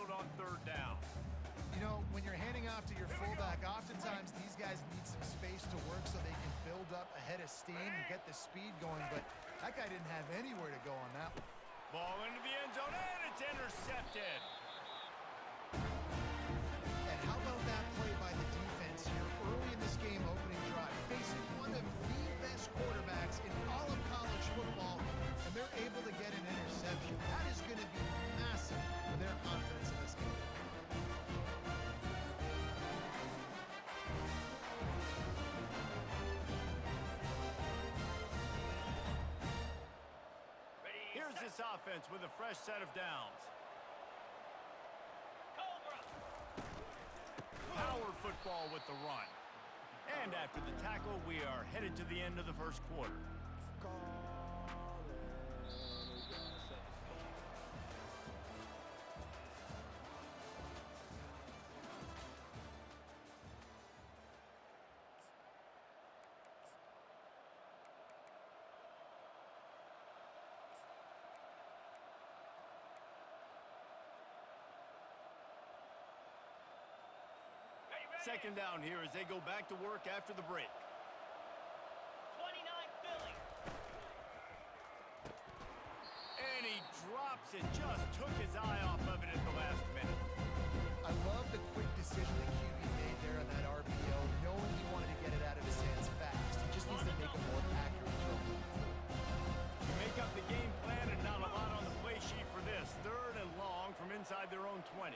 out on 3rd down. You know, when you're handing off to your fullback, oftentimes these guys need some space to work so they can build up a head of steam and get the speed going, but that guy didn't have anywhere to go on that one. Ball into the end zone, and it's intercepted. And how about that play by the defense here early in this game opening drive, facing one of the best quarterbacks in all of college football, and they're able to get an interception. That is going to be massive for their confidence in this game. Here's this offense with a fresh set of downs. Power football with the run. And after the tackle, we are headed to the end of the first quarter. Second down here as they go back to work after the break. 29 Philly. And he drops it. Just took his eye off of it at the last minute. I love the quick decision that QB made there on that RPO, knowing he wanted to get it out of his hands fast. He just needs to make a more accurate throw. You make up the game plan and not a lot on the play sheet for this. 3rd and long from inside their own 20.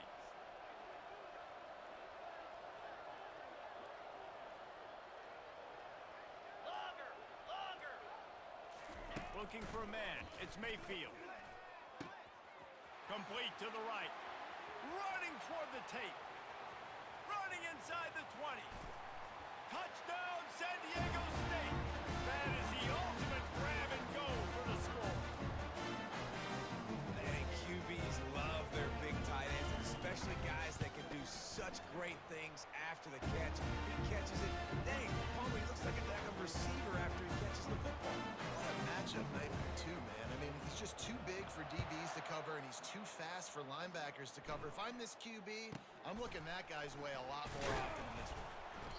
Looking for a man. It's Mayfield. Complete to the right. Running toward the tape. Running inside the 20. Touchdown, San Diego State. That is the ultimate grab and go for the score. And QBs love their big tight ends, especially guys that can do such great things after the catch. He catches it. Dang, Palmer, he looks like a backup receiver after he catches the football. What a matchup nightmare, too, man. I mean, he's just too big for DBs to cover, and he's too fast for linebackers to cover. If I'm this QB, I'm looking that guy's way a lot more often than this one.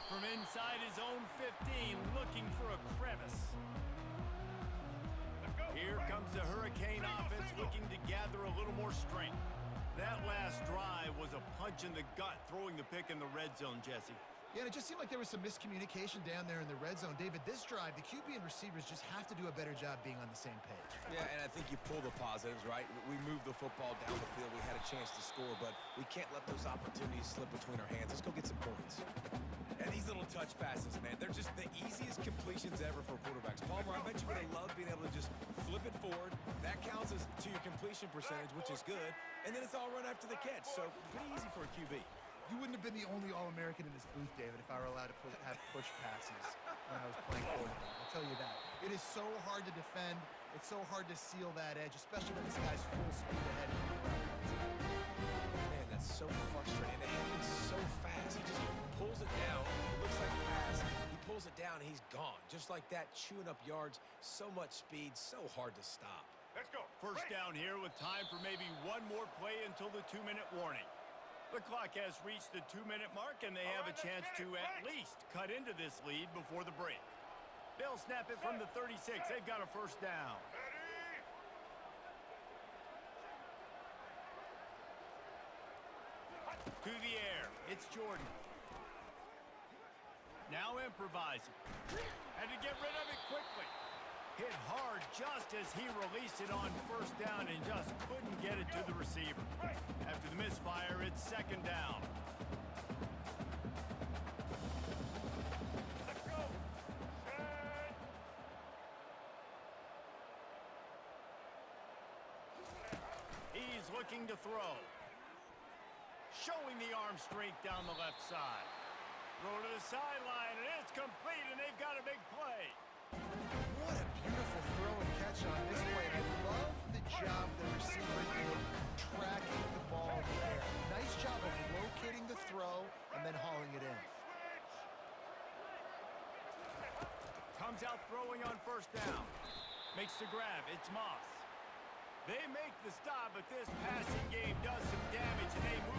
From inside his own 15, looking for a crevice. Here comes the Hurricane offense looking to gather a little more strength. That last drive was a punch in the gut, throwing the pick in the red zone, Jesse. Yeah, and it just seemed like there was some miscommunication down there in the red zone. David, this drive, the QB and receivers just have to do a better job being on the same page. Yeah, and I think you pull the positives, right? We moved the football down the field. We had a chance to score, but we can't let those opportunities slip between our hands. Let's go get some points. And these little touch passes, man, they're just the easiest completions ever for quarterbacks. Palmer, I bet you would have loved being able to just flip it forward. That counts as to your completion percentage, which is good. And then it's all run after the catch, so pretty easy for a QB. You wouldn't have been the only All-American in this booth, David, if I were allowed to have push passes when I was playing quarterback. I'll tell you that. It is so hard to defend. It's so hard to seal that edge, especially when this guy's full speed ahead. Man, that's so frustrating. It happens so fast. He just pulls it down. It looks like a pass. He pulls it down, and he's gone. Just like that, chewing up yards. So much speed, so hard to stop. Let's go. First down here with time for maybe one more play until the 2-minute warning. The clock has reached the 2-minute mark, and they have a chance to at least cut into this lead before the break. They'll snap it from the 36. They've got a first down. To the air. It's Jordan. Now improvising. Had to get rid of it quickly. Hit hard just as he released it on first down and just couldn't get it to the receiver. After the misfire, it's second down. Let's go. He's looking to throw. Showing the arm strength down the left side. Throw to the sideline, and it's complete, and they've got a big play. What a beautiful throw and catch on this play. I love the job the receiver did tracking the ball there. Nice job of locating the throw and then hauling it in. Comes out throwing on first down. Makes the grab. It's Moss. They make the stop, but this passing game does some damage, and they move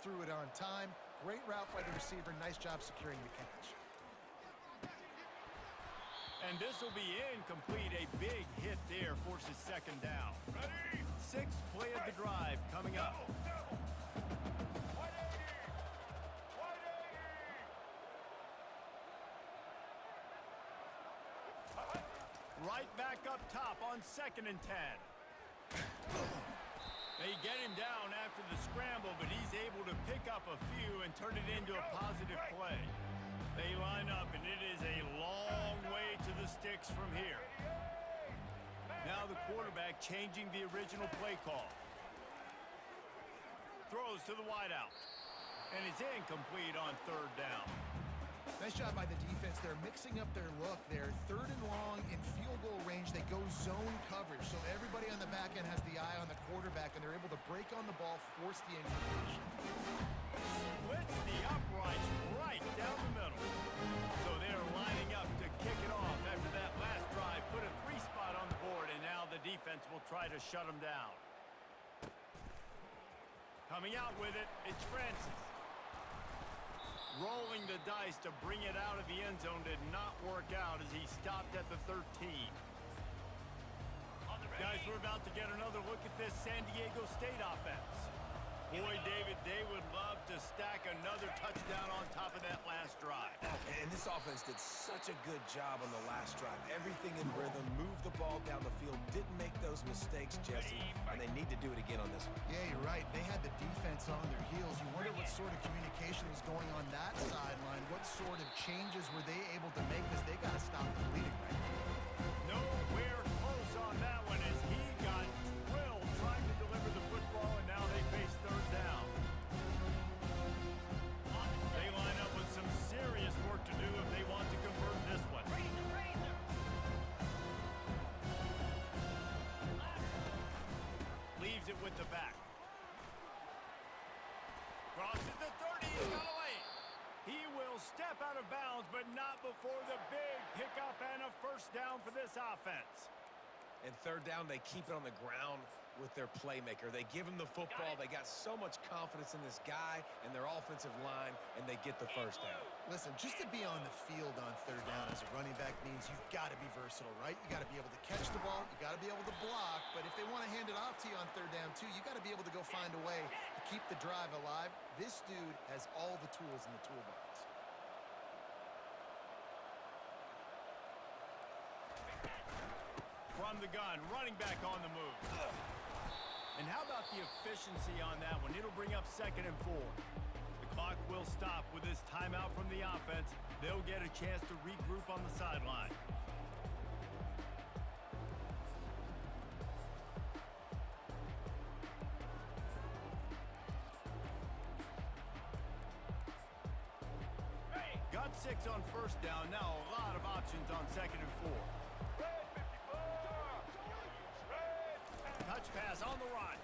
threw it on time. Great route by the receiver. Nice job securing the catch. And this will be incomplete. A big hit there forces second down. Ready? Sixth play of the drive coming up. Right back up top on 2nd and 10. They get him down after the scramble, but he's able to pick up a few and turn it into a positive play. They line up, and it is a long way to the sticks from here. Now the quarterback changing the original play call. Throws to the wideout. And it's incomplete on 3rd down. Nice job by the defense. They're mixing up their look there. 3rd and long in field goal range. They go zone coverage. So everybody on the back end has the eye on the quarterback, and they're able to break on the ball, force the incompletion. Splits the uprights right down the middle. So they're lining up to kick it off after that last drive. Put a 3 spot on the board, and now the defense will try to shut them down. Coming out with it, it's Francis. Rolling the dice to bring it out of the end zone did not work out as he stopped at the 13. Guys, we're about to get another look at this San Diego State offense. Boy, David, they would love to stack another touchdown on top of that last drive. And this offense did such a good job on the last drive. Everything in rhythm, moved the ball down the field, didn't make those mistakes, Jesse, and they need to do it again on this one. Yeah, you're right. They had the defense on their heels. You wonder what sort of communication was going on that sideline. What sort of changes were they able to make, because they got to stop the bleeding right now. Nowhere close on that one as he got drilled trying to deliver the football, and now they face 3rd down. They line up with some serious work to do if they want to convert this one. Leaves it with the back. Crosses the 30, he's got a lane. He will step out of bounds, but not before the big pickup and a 1st down for this offense. And 3rd down, they keep it on the ground with their playmaker. They give him the football. They got so much confidence in this guy and their offensive line, and they get the 1st down. Listen, just to be on the field on 3rd down as a running back means you've got to be versatile, right? You got to be able to catch the ball. You got to be able to block. But if they want to hand it off to you on 3rd down, too, you got to be able to go find a way to keep the drive alive. This dude has all the tools in the toolbox. From the gun, running back on the move. And how about the efficiency on that one? It'll bring up 2nd and 4. The clock will stop with this timeout from the offense. They'll get a chance to regroup on the sideline. Got 6 on 1st down. Now a lot of options on 2nd and 4. Touch pass on the run.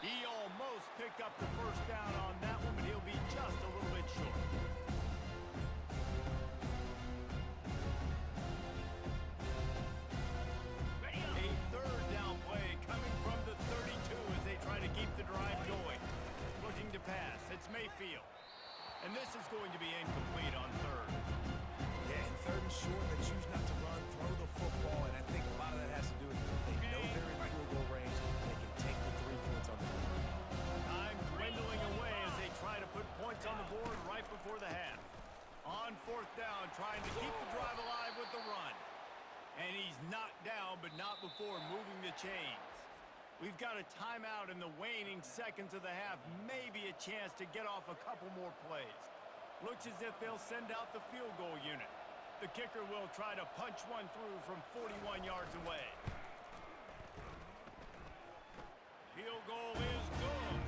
He almost picked up the 1st down on that one, but he'll be just a little bit short. A 3rd down play coming from the 32 as they try to keep the drive going. Looking to pass. It's Mayfield. And this is going to be incomplete on 3rd. Yeah, and 3rd and short, they choose not to run, throw the football, and I think a lot of that has to do with they know they're in field goal range. They can take the 3 points on the board. Time dwindling away as they try to put points on the board right before the half. On 4th down, trying to keep the drive alive with the run. And he's knocked down, but not before moving the chains. We've got a timeout in the waning seconds of the half. Maybe a chance to get off a couple more plays. Looks as if they'll send out the field goal unit. The kicker will try to punch one through from 41 yards away. Field goal is good.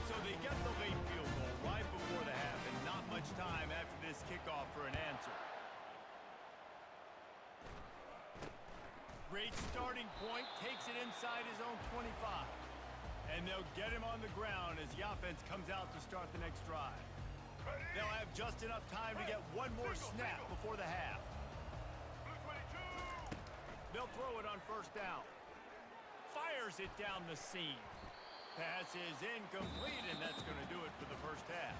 So they get the late field goal right before the half, and not much time after this kickoff for an answer. Great starting point, takes it inside his own 25. And they'll get him on the ground as the offense comes out to start the next drive. They'll have just enough time to get one more snap before the half. They'll throw it on 1st down. Fires it down the seam. Pass is incomplete, and that's going to do it for the first half.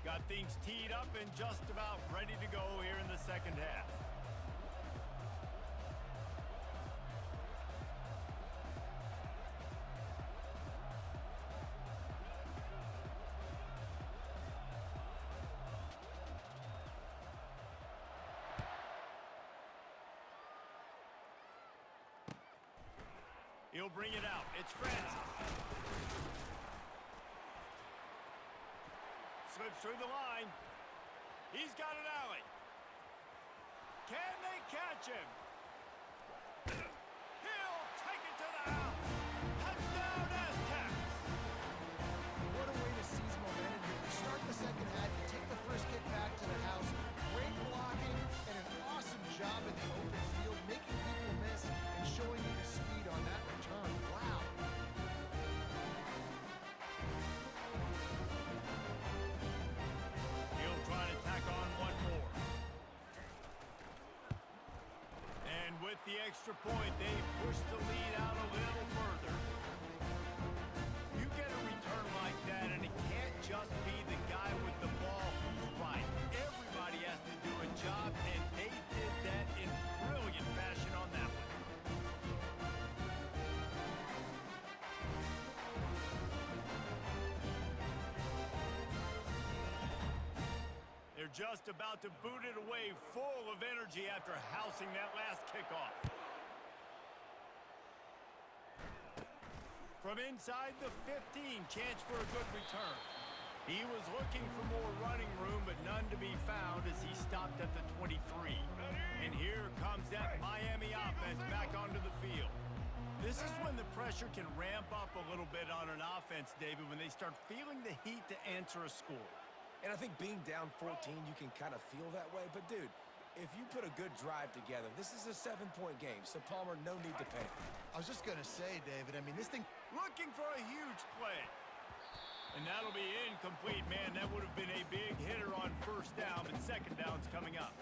Got things teed up and just about ready to go here in the second half. He'll bring it out. It's Francis. Slips through the line. He's got an alley. Can they catch him? He'll take it to the house. Touchdown, Aztecs. What a way to seize momentum here. You start the second half, you take the first kick back to the house. Great blocking and an awesome job in the open field, making people miss and showing you the speed on that return. Wow. He'll try to tack on one more. And with the extra point, they push the lead out a little further. You get a return like that, and it can't just be the guy with the ball who's right. Everybody has to do a job, and they did that in brilliant fashion on that one. They're just about to boot it away, full of energy after housing that last kickoff. From inside the 15, chance for a good return. He was looking for more running room, but none to be found as he stopped at the 23. And here comes that Miami offense back onto the field. This is when the pressure can ramp up a little bit on an offense, David, when they start feeling the heat to answer a score. And I think being down 14, you can kind of feel that way. But, dude, if you put a good drive together, this is a 7-point game. So, Palmer, no need to panic. I was just going to say, David, I mean, this thing... Looking for a huge play. And that'll be incomplete, man. That would have been a big hitter on first down, but second down's coming up.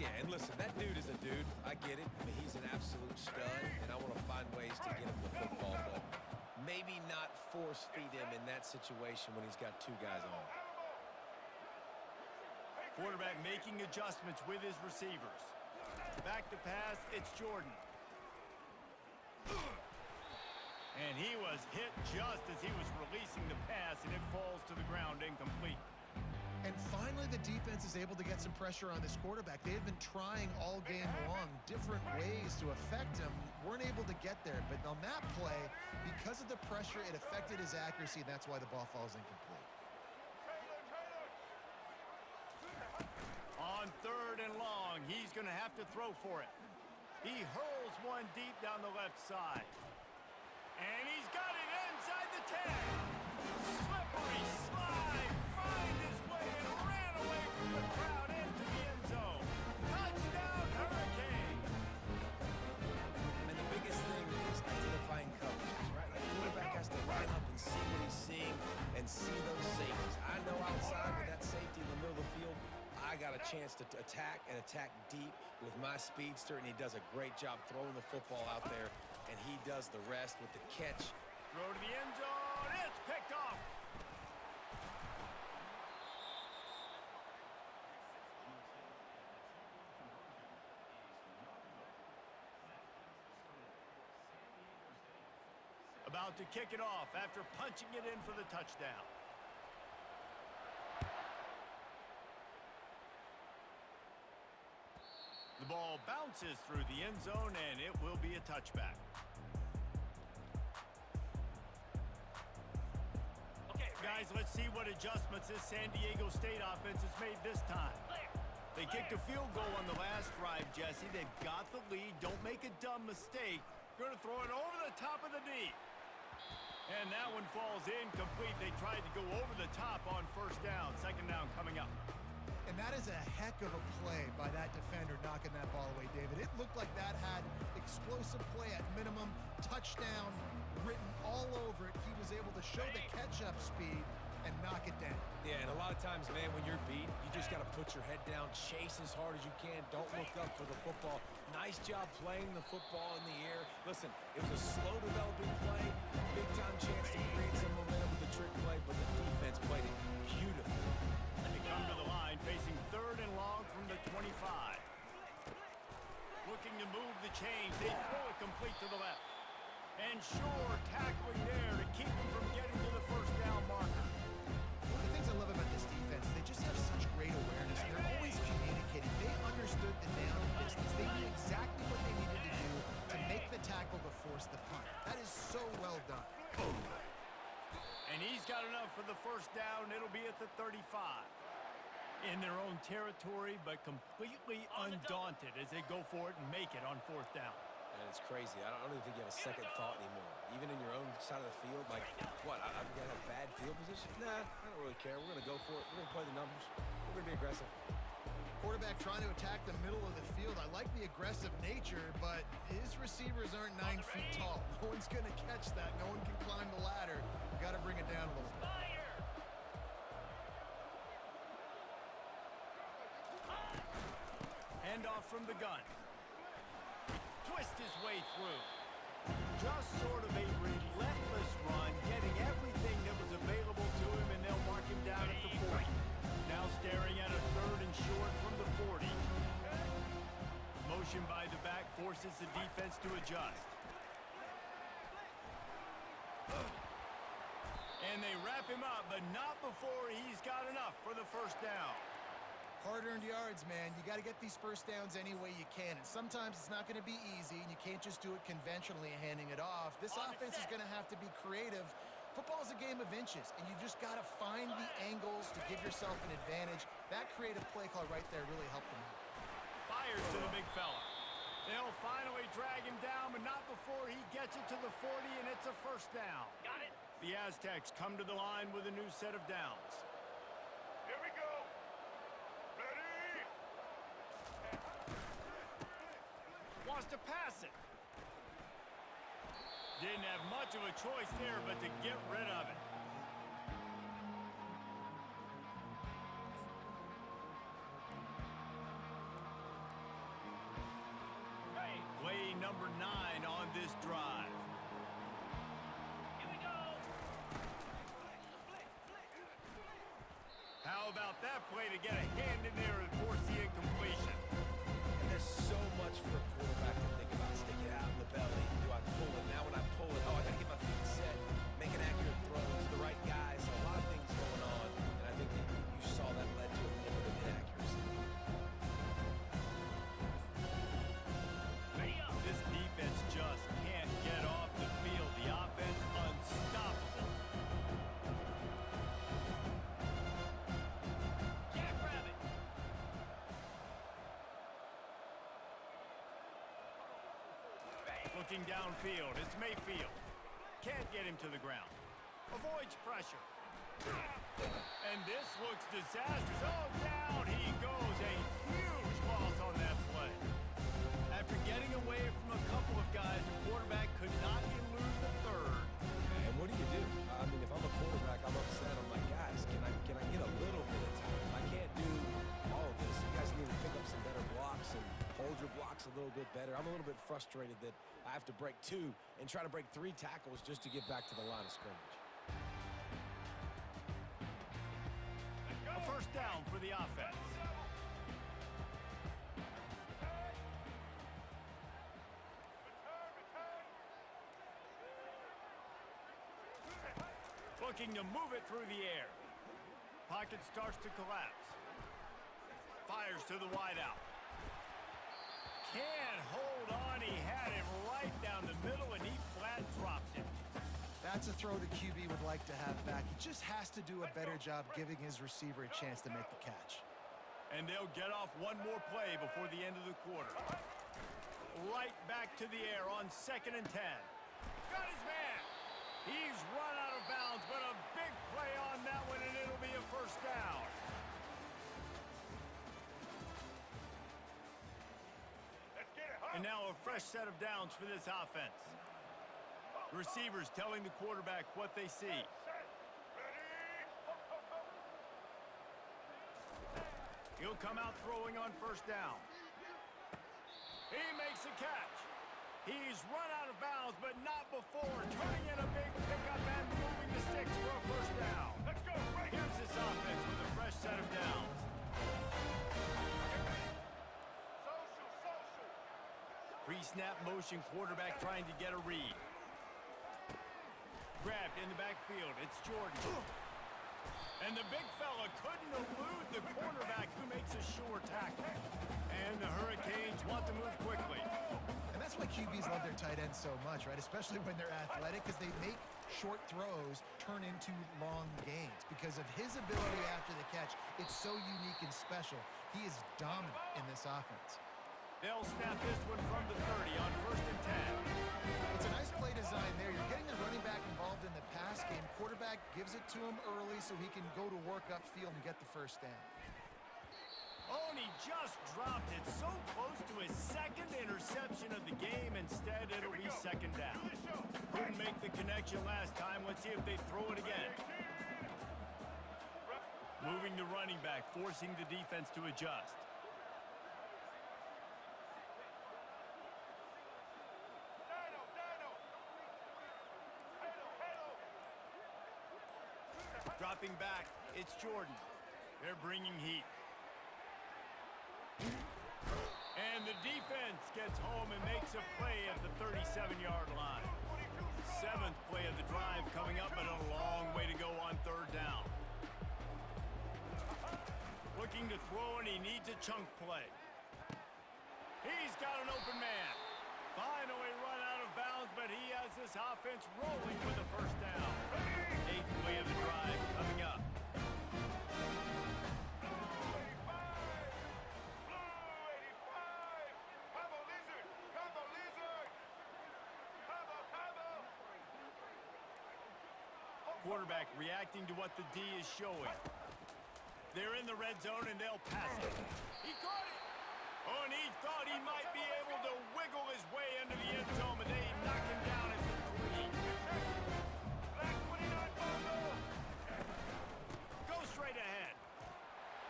Yeah, and listen, that dude is a dude. I get it. I mean, he's an absolute stud, and I want to find ways to get him the football, but maybe not force-feed him in that situation when he's got two guys on. Quarterback making adjustments with his receivers. Back to pass, it's Jordan. And he was hit just as he was releasing the pass, and it falls to the ground incomplete. And finally, the defense is able to get some pressure on this quarterback. They had been trying all game long different ways to affect him. Weren't able to get there. But on that play, because of the pressure, it affected his accuracy, and that's why the ball falls incomplete. On third and long, he's going to have to throw for it. He hurls one deep down the left side. And he's got it inside the 10. Slippery slide, find his way and ran away from the crowd into the end zone. Touchdown, Hurricane. And the biggest thing is identifying coverages, right? The quarterback has to line up and see what he's seeing and see those safeties. I know outside with that safety in the middle of the field, I got a chance to attack and attack deep with my speedster, and he does a great job throwing the football out there, and he does the rest with the catch. Throw to the end zone. It's picked off. About to kick it off after punching it in for the touchdown. The ball bounces through the end zone, and it will be a touchback. Okay, Guys, let's see what adjustments this San Diego State offense has made this time. They kicked a field goal on the last drive, Jesse. They've got the lead. Don't make a dumb mistake. Going to throw it over the top of the D. And that one falls incomplete. They tried to go over the top on first down. Second down coming up. And that is a heck of a play by that defender knocking that ball away, David. It looked like that had explosive play at minimum, touchdown written all over it. He was able to show the catch-up speed and knock it down. Yeah, and a lot of times, man, when you're beat, you just got to put your head down, chase as hard as you can. Don't look up for the football. Nice job playing the football in the air. Listen, it was a slow developing play, big-time chance to create some momentum with the trick play, but the defense played it beautifully. They come to the line, facing third and long from the 25. Looking to move the chains. They throw it complete to the left. And Shore tackling there to keep him from getting to the first down marker. One of the things I love about this defense, they just have such great awareness. They're always communicating. They understood the down distance. They knew exactly what they needed to do to make the tackle to force the punt. That is so well done. And he's got enough for the first down. It'll be at the 35. In their own territory, but completely undaunted as they go for it and make it on fourth down. And it's crazy. I don't even think you have a second thought anymore. Even in your own side of the field, like, what, I'm going to have bad field position? Nah, I don't really care. We're going to go for it. We're going to play the numbers. We're going to be aggressive. Quarterback trying to attack the middle of the field. I like the aggressive nature, but his receivers aren't 9 feet tall. No one's going to catch that. No one can climb the ladder. You got to bring it down a little bit. Handoff from the gun. Twist his way through. Just sort of a relentless run, getting everything that was available to him, and they'll mark him down at the 40. Now staring at a third and short from the 40. Motion by the back forces the defense to adjust. And they wrap him up, but not before he's got enough for the first down. Hard-earned yards, man. You got to get these first downs any way you can. And sometimes it's not going to be easy, and you can't just do it conventionally and handing it off. This offense is going to have to be creative. Football is a game of inches, and you just got to find the angles to give yourself an advantage. That creative play call right there really helped them out. Fires to the big fella. They'll finally drag him down, but not before he gets it to the 40, and it's a first down. Got it. The Aztecs come to the line with a new set of downs. Here we go. Ready? Wants to pass it. Didn't have much of a choice there but to get rid of it. Play number 9 on this drive. Here we go. How about that play to get a hand in there and force the incompletion? And there's so much for a quarterback to think about. Stick it out in the belly. Do I pull it? Now when I pull it, oh, I got to get my feet set. Make an accurate throw to the right guy. So a lot of things going on. And I think that you saw that led to a little bit of inaccuracy. Ready up. This defense just can't get off the field. The offense unstoppable. Jackrabbit. Looking downfield, it's Mayfield. Can't get him to the ground. Avoids pressure. And this looks disastrous. Oh, down he goes. A huge loss on that play. After getting away from a couple of guys, the quarterback could not elude the third. And what do you do? I mean, if I'm a quarterback, I'm upset. I'm like, guys, can I get a little bit of time? I can't do all of this. You guys need to pick up some better blocks and hold your blocks a little bit better. I'm a little bit frustrated that I have to break 2 and try to break 3 tackles just to get back to the line of scrimmage. A first down for the offense. Looking to move it through the air. Pocket starts to collapse. Fires to the wideout. Can't hold on. He had it right down the middle, and he flat dropped it. That's a throw the QB would like to have back. He just has to do a better job giving his receiver a chance to make the catch. And they'll get off one more play before the end of the quarter. Right back to the air on 2nd and 10. Got his man. He's run out of bounds, but a big play on that one, and it'll be a first down. Let's get it, huh? And now a fresh set of downs for this offense. Receivers telling the quarterback what they see. Set. Ready? He'll come out throwing on first down. He makes a catch. He's run out of bounds, but not before turning in a big pickup and moving the sticks for a first down. Let's go, right. Here's this offense with a fresh set of downs. Social. Pre-snap motion, quarterback trying to get a read. Grabbed in the backfield. It's Jordan. And the big fella couldn't elude the cornerback who makes a sure tackle. And the Hurricanes want to move quickly. And that's why QBs love their tight ends so much, right? Especially when they're athletic, because they make short throws turn into long gains. Because of his ability after the catch, it's so unique and special. He is dominant in this offense. They'll snap this one from the 30 on 1st and 10. It's a nice play design there. You're getting the running back involved in the pass game. Quarterback gives it to him early so he can go to work upfield and get the first down. Oh, and he just dropped it so close to his second interception of the game. Instead, it'll be second down. Couldn't make the connection last time. Let's see if they throw it again. Moving the running back, forcing the defense to adjust. Dropping back, it's Jordan. They're bringing heat. And the defense gets home and makes a play at the 37-yard line. 7th play of the drive coming up, but a long way to go on 3rd down. Looking to throw, and he needs a chunk play. He's got an open man. Finally run out of bounds, but he has this offense rolling with a first down. 8th play of the drive coming up. Quarterback reacting to what the D is showing. They're in the red zone, and they'll pass it. He caught it! Oh, and he thought he might be able to wiggle his way into the end zone, but they knock him down at the 3. Go straight ahead.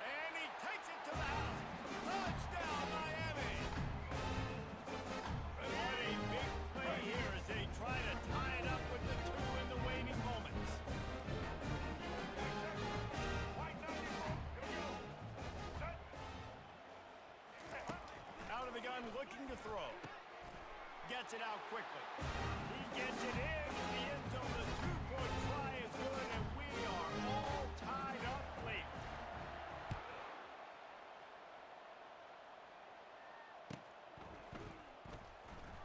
And he takes it to the house. Touchdown, Miami! What a big play here as they try to tie it up with the 2 in the waning moments. Out of the gun, looking to throw. Gets it out quickly. He gets it in the end zone. The 2-point try is good, and we are all tied up late.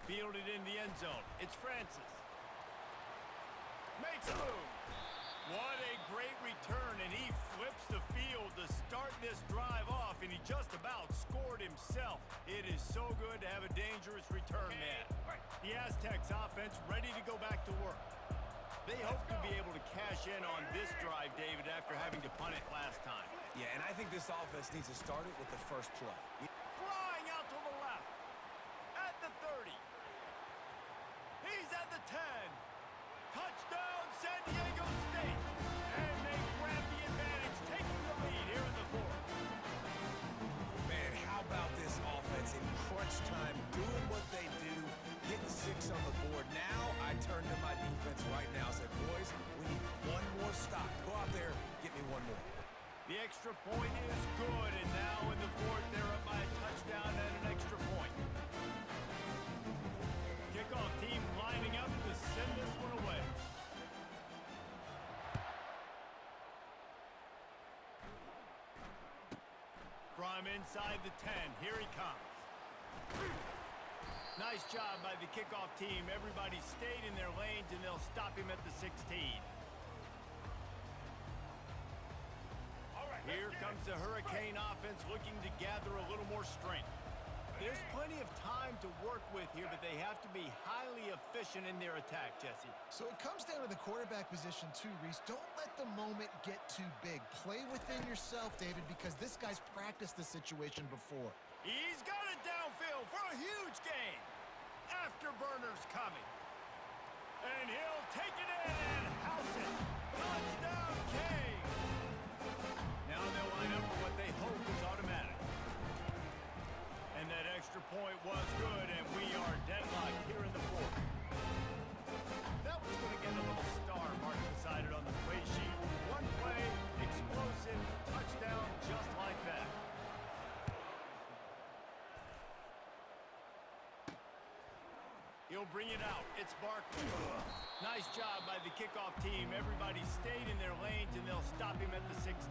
Fielded in the end zone. It's Francis. Makes a move. What a great return, and he flips the field to start this drive off, and he just about scored himself. It is so good to have a dangerous return man. The Aztecs offense ready to go back to work. They hope to be able to cash in on this drive, David, after having to punt it last time. Yeah, and I think this offense needs to start it with the first play. Flying out to the left. At the 30. He's at the 10. Touchdown, San Diego State. And they grab the advantage, taking the lead here in the 4th. Man, how about this offense in crunch time, doing what they do, getting 6 on the board. Now I turn to my defense right now and said, boys, we need one more stop. Go out there, get me one more. The extra point is good, and now in the 4th, they're up by a touchdown and an extra point. Kickoff team lining up to send this one away. From inside the 10, here he comes. Nice job by the kickoff team. Everybody stayed in their lanes, and they'll stop him at the 16. Here comes the Hurricane offense looking to gather a little more strength. There's plenty of time to work with here, but they have to be highly efficient in their attack, Jesse. So it comes down to the quarterback position too, Reese. Don't let the moment get too big. Play within yourself, David, because this guy's practiced the situation before. He's got it downfield for a huge gain. Afterburner's coming. And he'll take it in and house it. Touchdown, King. Now they'll line up for what they hope is automatic. And that extra point was good, and we are deadlocked here in the fourth. That was going to get a little star mark beside it on the play sheet. One play, explosive, touchdown, just like that. He'll bring it out. It's Barkley. Nice job by the kickoff team. Everybody stayed in their lanes, and they'll stop him at the 16.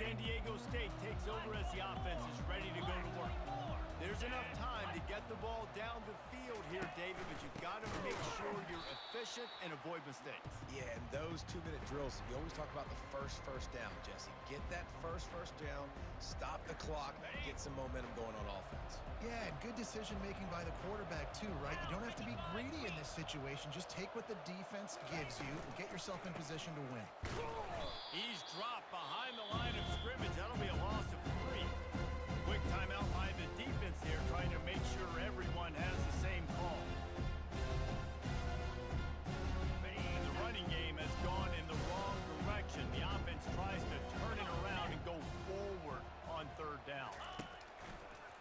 San Diego State takes over as the offense is ready to go to work. There's enough time to get the ball down the field here, David, but you've got to make sure you're efficient and avoid mistakes. Yeah, and those 2-minute drills, you always talk about the first down, Jesse. Get that first down, stop the clock, get some momentum going on offense. Yeah, and good decision-making by the quarterback too, right? You don't have to be greedy in this situation. Just take what the defense gives you and get yourself in position to win. He's dropped behind the line of scrimmage. That'll be a loss of 3. Quick timeout by the defense here, trying to make sure everyone has the same call. And the running game has gone in the wrong direction. The offense tries to turn it around and go forward on 3rd down.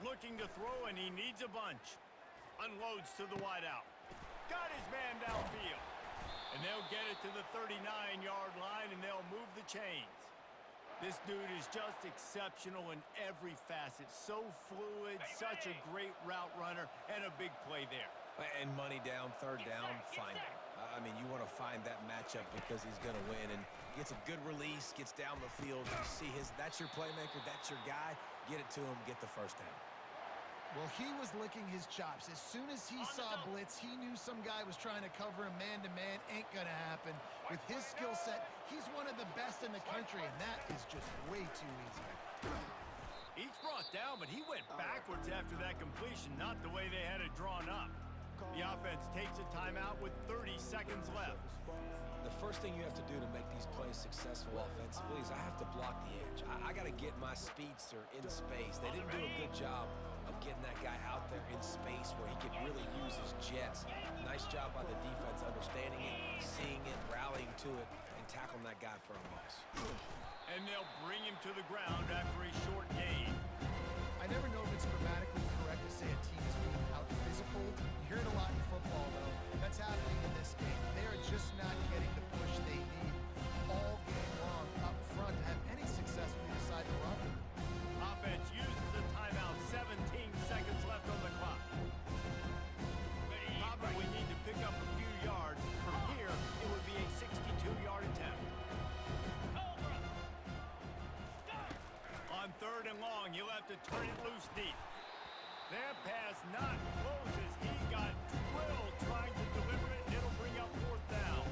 Looking to throw, and he needs a bunch. Unloads to the wideout. Got his man downfield. And they'll get it to the 39-yard line, and they'll move the chains. This dude is just exceptional in every facet. So fluid, such a great route runner, and a big play there. And money down, 3rd down, find him. I mean, you want to find that matchup because he's going to win, and gets a good release, gets down the field. You see that's your playmaker, that's your guy. Get it to him, get the 1st down. Well, he was licking his chops. As soon as he saw blitz, he knew some guy was trying to cover him man-to-man. Ain't gonna happen. With his skill set, he's one of the best in the country, and that is just way too easy. He's brought down, but he went backwards after that completion, not the way they had it drawn up. The offense takes a timeout with 30 seconds left. The first thing you have to do to make these plays successful offensively is I have to block the edge. I got to get my speedster in space. They didn't do a good job of getting that guy out there in space where he could really use his jets. Nice job by the defense understanding it, seeing it, rallying to it, and tackling that guy for a loss. And they'll bring him to the ground after a short gain. I never know if it's grammatically correct to say a team is being out-physical. You hear it a lot in football, though. That's happening in this game. They are just not getting the push they need all game long up front to have any success when they decide to run. Offense uses the timeout. 17 seconds left on the clock. Probably need to pick up a few yards. From here, it would be a 62-yard attempt. On 3rd and long, he'll have to turn it loose deep. That pass not close as he got drilled trying to deliver it, and it'll bring up 4th down.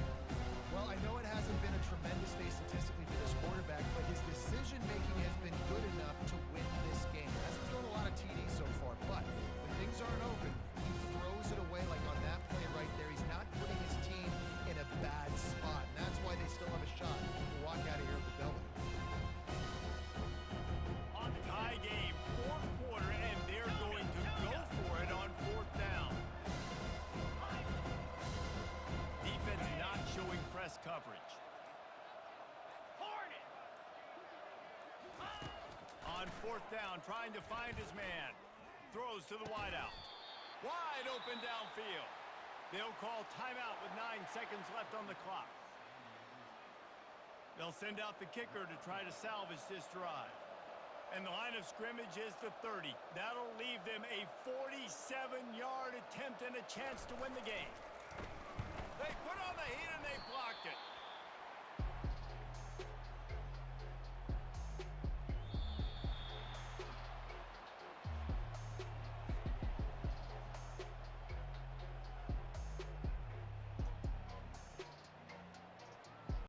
Well, I know it hasn't been a tremendous day statistically for this quarterback, but his decision-making has been good enough to win this game. Hasn't thrown a lot of TDs so far, but when things aren't open, he throws it away like on that play right there. He's not putting his team in a bad spot, and that's why they still have a shot to walk out of here with the W. Tie game, 4th quarter, and they're going to go for it on 4th down. Defense not showing press coverage. On 4th down, trying to find his man. Throws to the wideout. Wide open downfield. They'll call timeout with 9 seconds left on the clock. They'll send out the kicker to try to salvage this drive. And the line of scrimmage is the 30. That'll leave them a 47-yard attempt and a chance to win the game. They put on the heat and they blocked it.